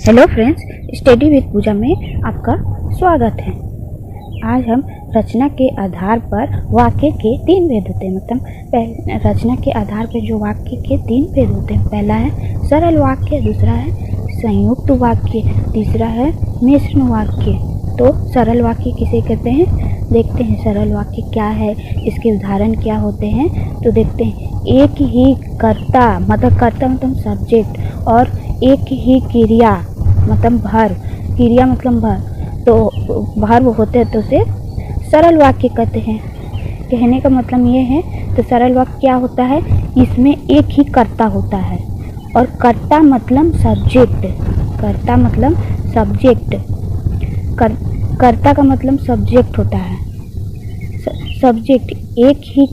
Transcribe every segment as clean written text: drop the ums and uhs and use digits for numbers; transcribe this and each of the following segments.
Hello friends, study with पूजा में आपका स्वागत है। आज हम रचना के आधार पर वाक्य के तीन भेद होते हैं। मतलब रचना के आधार पर जो वाक्य के तीन भेद होते हैं, पहला है सरल वाक्य, दूसरा है संयुक्त वाक्य, तीसरा है मिश्रण वाक्य। तो सरल वाक्य किसे कहते हैं, देखते हैं सरल वाक्य क्या है, इसके उदाहरण क्या होते हैं। तो देखते हैं, एक ही कर्ता मतलब सब्जेक्ट और एक ही क्रिया मतलब भर्व, क्रिया मतलब भर्व, तो भर्व होते हैं तो उसे सरल वाक्य कहते हैं। कहने का मतलब ये है, तो सरल वाक्य क्या होता है, इसमें एक ही कर्ता होता है और कर्ता मतलब सब्जेक्ट, कर्ता मतलब सब्जेक्ट, कर्ता का मतलब सब्जेक्ट होता है। सब्जेक्ट एक ही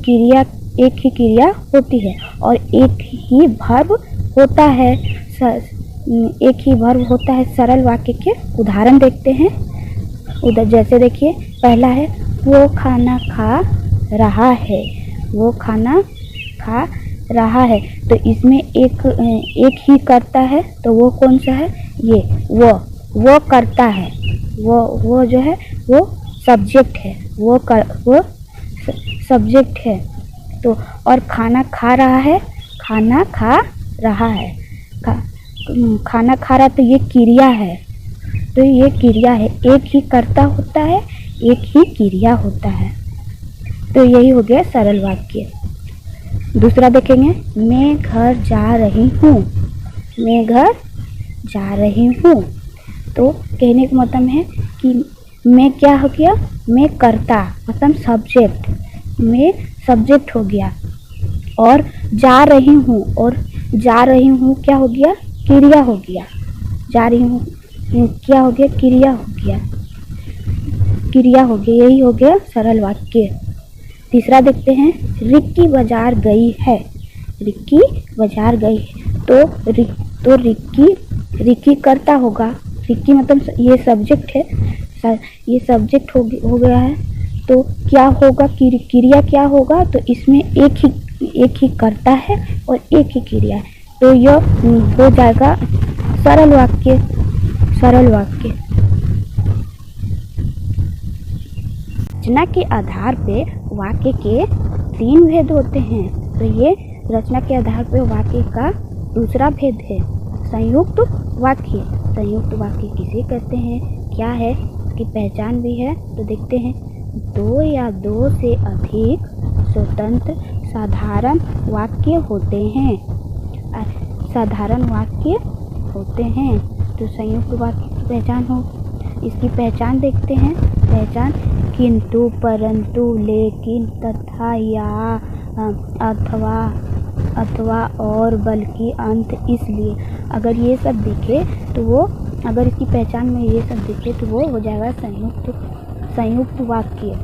क्रिया होती है और एक ही भर्व होता है। एक ही भर्व होता है। सरल वाक्य के उदाहरण देखते हैं। जैसे देखिए, पहला है वो खाना खा रहा है, वो खाना खा रहा है। तो इसमें एक ही करता है, तो वो कौन सा है, ये वो करता है, वो जो है वो सब्जेक्ट है, वो सब्जेक्ट है। तो और खाना खा रहा है, खाना खा रहा है, खाना खा रहा, तो ये क्रिया है, तो ये क्रिया है। एक ही कर्ता होता है, एक ही क्रिया होता है। तो यही हो गया सरल वाक्य। दूसरा देखेंगे, मैं घर जा रही हूँ, मैं घर जा रही हूँ। तो कहने का मतलब है कि मैं क्या हो गया, मैं कर्ता मतलब सब्जेक्ट, मैं सब्जेक्ट हो गया, और जा रही हूँ, और जा रही हूँ क्या हो गया, क्रिया हो गया। जा रही हूँ क्या हो गया, क्रिया हो गया, क्रिया हो गया। यही हो गया सरल वाक्य। तीसरा देखते हैं, रिक्की बाजार गई है, रिक्की बाजार गई है। तो रिक्की करता होगा, रिक्की मतलब ये सब्जेक्ट है, ये सब्जेक्ट हो गया है। तो क्या होगा, क्रिया क्या होगा, तो इसमें एक ही करता है और एक ही क्रिया है। तो यह हो जाएगा सरल वाक्य, सरल वाक्य। रचना के आधार पे वाक्य के तीन भेद होते हैं। तो ये रचना के आधार पे वाक्य का दूसरा भेद है संयुक्त वाक्य। संयुक्त वाक्य किसे कहते हैं, क्या है, इसकी पहचान भी है। तो देखते हैं, दो या दो से अधिक स्वतंत्र साधारण वाक्य होते हैं, साधारण वाक्य होते हैं। तो संयुक्त वाक्य की पहचान हो, इसकी पहचान देखते हैं। पहचान, किंतु, परंतु, लेकिन, तथा, या, अथवा और, बल्कि, अंत, इसलिए। अगर ये सब दिखे तो वो, अगर इसकी पहचान में ये सब दिखे तो वो हो जाएगा संयुक्त वाक्य,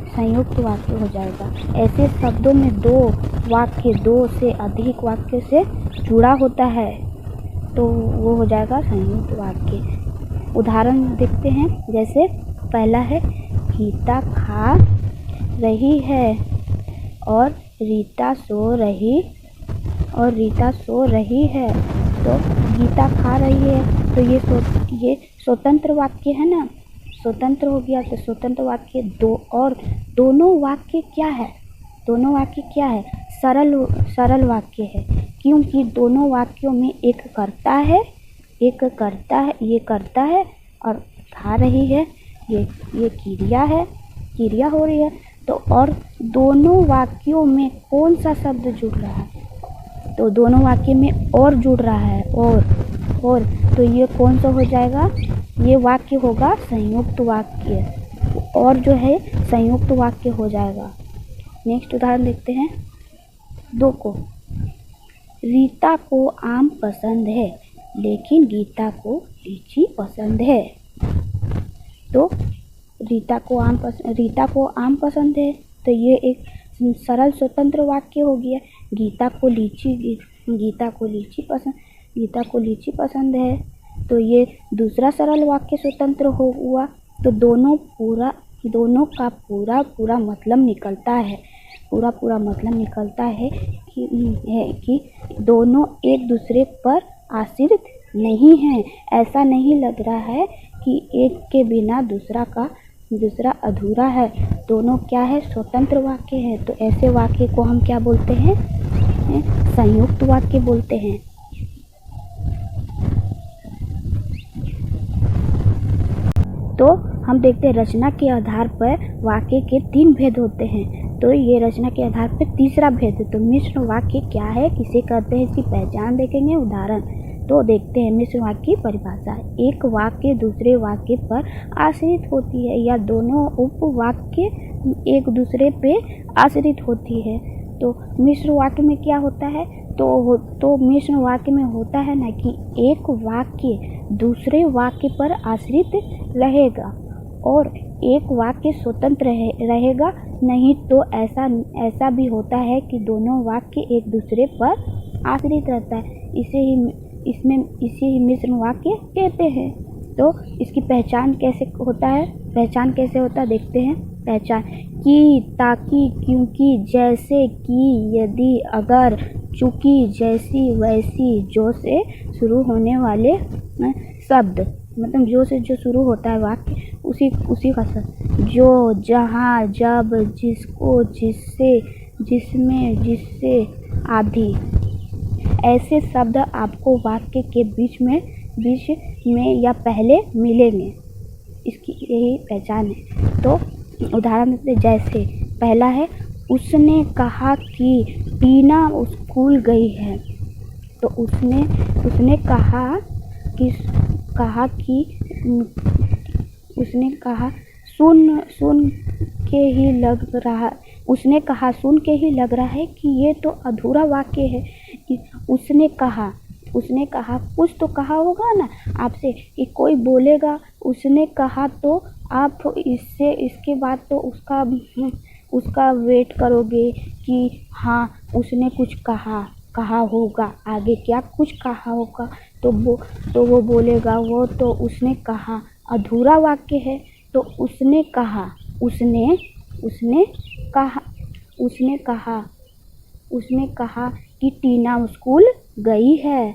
संयुक्त वाक्य हो जाएगा। ऐसे शब्दों में दो वाक्य, दो से अधिक वाक्य से जुड़ा होता है, तो वो हो जाएगा संयुक्त वाक्य। उदाहरण देखते हैं। जैसे पहला है, गीता खा रही है और रीता सो रही, और रीता सो रही है। तो गीता खा रही है, तो ये स्वतंत्र वाक्य है ना, स्वतंत्र हो गया। तो स्वतंत्र वाक्य दो, और दोनों वाक्य क्या है, दोनों वाक्य क्या है, सरल वाक्य है, क्योंकि दोनों वाक्यों में एक करता है, ये करता है, और खा रही है, ये क्रिया है, क्रिया हो रही है। तो और दोनों वाक्यों में कौन सा शब्द जुड़ रहा है, तो दोनों वाक्य में और जुड़ रहा है, और तो ये कौन सा हो जाएगा, ये वाक्य होगा संयुक्त वाक्य, और जो है संयुक्त वाक्य हो जाएगा। नेक्स्ट उदाहरण देखते हैं, दो को, रीता को आम पसंद है लेकिन गीता को लीची पसंद है। तो रीता को आम पसंद है, तो ये एक सरल स्वतंत्र वाक्य हो गया। गीता को लीची पसंद है, तो ये दूसरा सरल वाक्य स्वतंत्र हुआ। तो दोनों का पूरा मतलब निकलता है, पूरा मतलब निकलता है कि दोनों एक दूसरे पर आश्रित नहीं है। ऐसा नहीं लग रहा है कि एक के बिना दूसरा अधूरा है। दोनों क्या है, स्वतंत्र वाक्य है। तो ऐसे वाक्य को हम क्या बोलते हैं, संयुक्त वाक्य बोलते हैं। तो हम देखते हैं रचना के आधार पर वाक्य के 3 भेद होते हैं। तो ये रचना के आधार पर तीसरा भेद है। तो मिश्र वाक्य क्या है, किसे कहते हैं, इसकी पहचान देखेंगे। उदाहरण तो देखते हैं मिश्र वाक्य की परिभाषा। एक वाक्य दूसरे वाक्य पर आश्रित होती है या दोनों उपवाक्य एक दूसरे पे आश्रित होती है। तो मिश्र वाक्य में क्या होता है, तो मिश्र वाक्य में होता है ना कि एक वाक्य दूसरे वाक्य पर आश्रित रहेगा और एक वाक्य स्वतंत्र रहेगा। नहीं तो ऐसा भी होता है कि दोनों वाक्य एक दूसरे पर आश्रित रहता है। इसे ही मिश्र वाक्य कहते हैं। तो इसकी पहचान कैसे होता है, देखते हैं। पहचान कि, ताकि, क्योंकि, जैसे, कि, यदि, अगर, चूंकि, जैसी, वैसी, जो से शुरू होने वाले शब्द, मतलब जो से जो शुरू होता है वाक्य उसी का शब्द। जो, जहाँ, जब, जिसको, जिससे, जिसमें, जिससे आदि ऐसे शब्द आपको वाक्य के बीच में या पहले मिलेंगे। इसकी यही पहचान है। तो उदाहरण देते हैं। जैसे पहला है, उसने कहा कि टीना स्कूल गई है। तो उसने कहा सुन के ही लग रहा है कि ये तो अधूरा वाक्य है। कि उसने कहा कुछ तो कहा होगा ना आपसे, कि कोई बोलेगा उसने कहा तो आप इसके बाद तो उसका वेट करोगे कि हाँ उसने कुछ कहा होगा, आगे क्या कुछ कहा होगा। तो वो बोलेगा वो तो उसने कहा, अधूरा वाक्य है। तो उसने कहा कि टीना स्कूल गई है।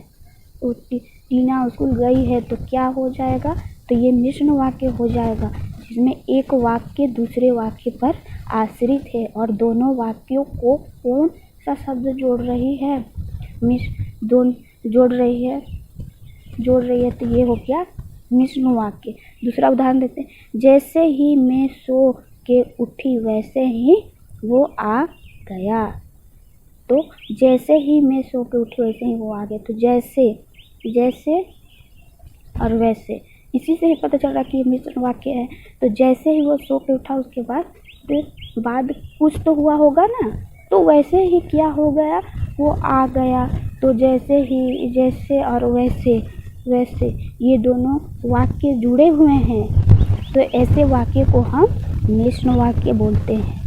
तो टीना स्कूल गई है तो क्या हो जाएगा, तो ये मिश्र वाक्य हो जाएगा, जिसमें एक वाक्य दूसरे वाक्य पर आश्रित है और दोनों वाक्यों को कौन सा शब्द जोड़ रही है, जोड़ रही है। तो ये हो गया मिश्र वाक्य। दूसरा उदाहरण देते हैं। जैसे ही मैं सो के उठी वैसे ही वो आ गया। तो जैसे ही मैं सो के उठी वैसे ही वो आ गया। तो जैसे और वैसे, इसी से ही पता चल रहा कि ये मिश्र वाक्य है। तो जैसे ही वो सो के उठा उसके बाद कुछ तो हुआ होगा ना, तो वैसे ही क्या हो गया, वो आ गया। तो जैसे और वैसे ये दोनों वाक्य जुड़े हुए हैं। तो ऐसे वाक्य को हम मिश्र वाक्य बोलते हैं।